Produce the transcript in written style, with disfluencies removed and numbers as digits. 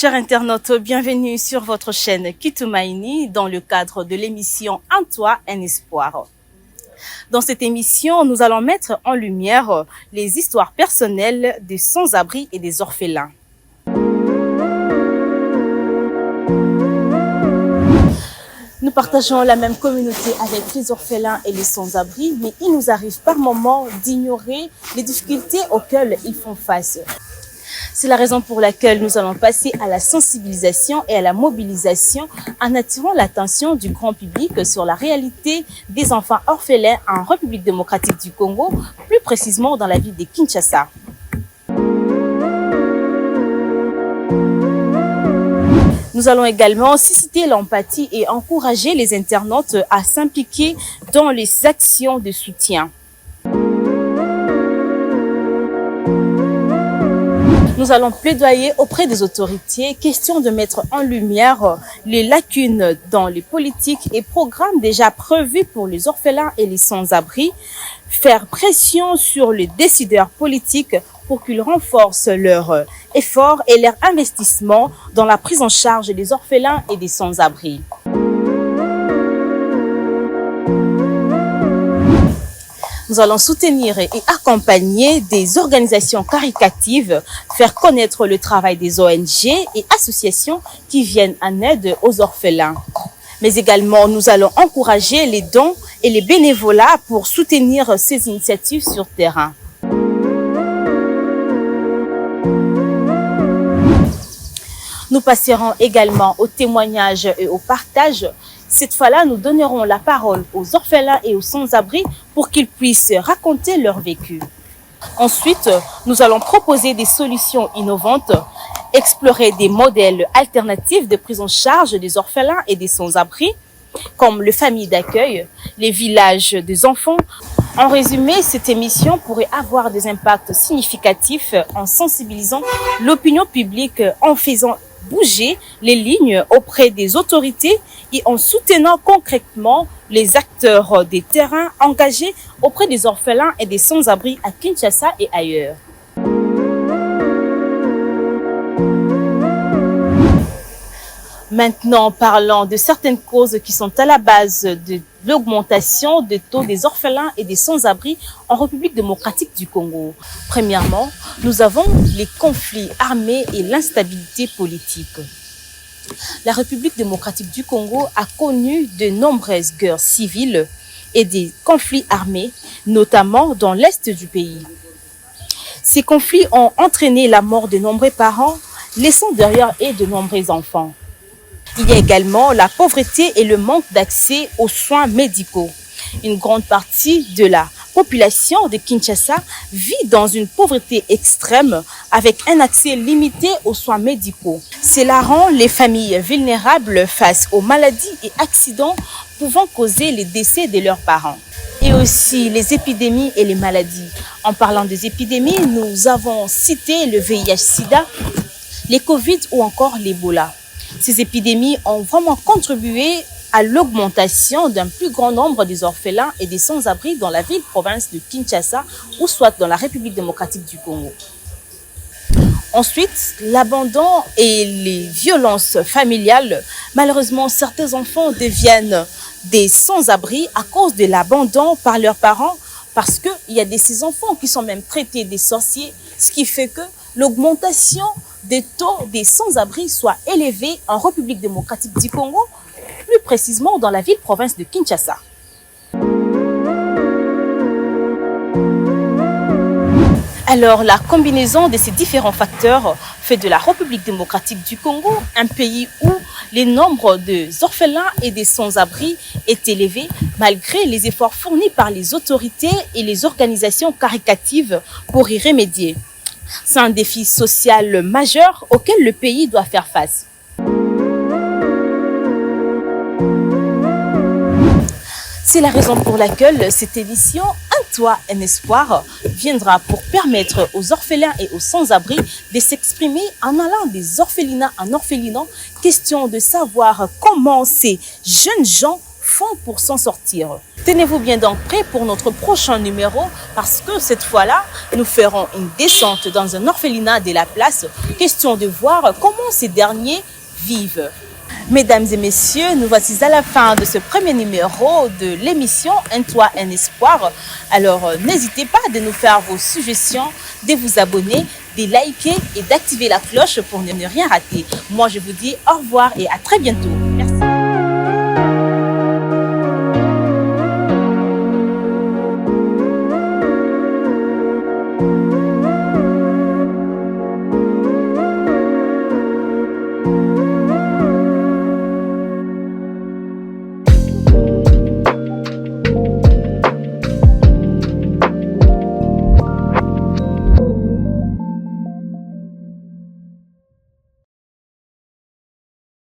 Chers internautes, bienvenue sur votre chaîne Kitumaini dans le cadre de l'émission Un toit, un espoir. Dans cette émission, nous allons mettre en lumière les histoires personnelles des sans-abri et des orphelins. Nous partageons la même communauté avec les orphelins et les sans-abri, mais il nous arrive par moments d'ignorer les difficultés auxquelles ils font face. C'est la raison pour laquelle nous allons passer à la sensibilisation et à la mobilisation en attirant l'attention du grand public sur la réalité des enfants orphelins en République démocratique du Congo, plus précisément dans la ville de Kinshasa. Nous allons également susciter l'empathie et encourager les internautes à s'impliquer dans les actions de soutien. Nous allons plaidoyer auprès des autorités, question de mettre en lumière les lacunes dans les politiques et programmes déjà prévus pour les orphelins et les sans-abri, faire pression sur les décideurs politiques pour qu'ils renforcent leurs efforts et leur investissement dans la prise en charge des orphelins et des sans-abri. Nous allons soutenir et accompagner des organisations caritatives, faire connaître le travail des ONG et associations qui viennent en aide aux orphelins. Mais également, nous allons encourager les dons et les bénévolats pour soutenir ces initiatives sur terrain. Nous passerons également au témoignage et au partage. Cette fois-là, nous donnerons la parole aux orphelins et aux sans-abri pour qu'ils puissent raconter leur vécu. Ensuite, nous allons proposer des solutions innovantes, explorer des modèles alternatifs de prise en charge des orphelins et des sans-abri, comme les familles d'accueil, les villages des enfants. En résumé, cette émission pourrait avoir des impacts significatifs en sensibilisant l'opinion publique, en faisant bouger les lignes auprès des autorités et en soutenant concrètement les acteurs des terrains engagés auprès des orphelins et des sans-abri à Kinshasa et ailleurs. Maintenant, parlons de certaines causes qui sont à la base de l'augmentation des taux des orphelins et des sans-abri en République démocratique du Congo. Premièrement, nous avons les conflits armés et l'instabilité politique. La République démocratique du Congo a connu de nombreuses guerres civiles et des conflits armés, notamment dans l'est du pays. Ces conflits ont entraîné la mort de nombreux parents, laissant derrière eux de nombreux enfants. Il y a également la pauvreté et le manque d'accès aux soins médicaux. Une grande partie de la population de Kinshasa vit dans une pauvreté extrême avec un accès limité aux soins médicaux. Cela rend les familles vulnérables face aux maladies et accidents pouvant causer les décès de leurs parents. Et aussi les épidémies et les maladies. En parlant des épidémies, nous avons cité le VIH-Sida, les Covid ou encore l'Ebola. Ces épidémies ont vraiment contribué à l'augmentation d'un plus grand nombre des orphelins et des sans-abri dans la ville-province de Kinshasa ou soit dans la République démocratique du Congo. Ensuite, l'abandon et les violences familiales. Malheureusement, certains enfants deviennent des sans-abri à cause de l'abandon par leurs parents parce qu'il y a ces enfants qui sont même traités des sorciers, ce qui fait que l'augmentation des taux des sans-abri soit élevée en République démocratique du Congo, plus précisément dans la ville-province de Kinshasa. Alors, la combinaison de ces différents facteurs fait de la République démocratique du Congo un pays où le nombre d'orphelins et des sans-abri est élevé malgré les efforts fournis par les autorités et les organisations caritatives pour y remédier. C'est un défi social majeur auquel le pays doit faire face. C'est la raison pour laquelle cette édition Un toit, un espoir viendra pour permettre aux orphelins et aux sans-abri de s'exprimer en allant des orphelinats en orphelinat, question de savoir comment ces jeunes gens font pour s'en sortir. Tenez-vous bien donc prêts pour notre prochain numéro parce que cette fois-là, nous ferons une descente dans un orphelinat de la place, question de voir comment ces derniers vivent. Mesdames et messieurs, nous voici à la fin de ce premier numéro de l'émission Un toit, un espoir. Alors, n'hésitez pas de nous faire vos suggestions, de vous abonner, de liker et d'activer la cloche pour ne rien rater. Moi, je vous dis au revoir et à très bientôt.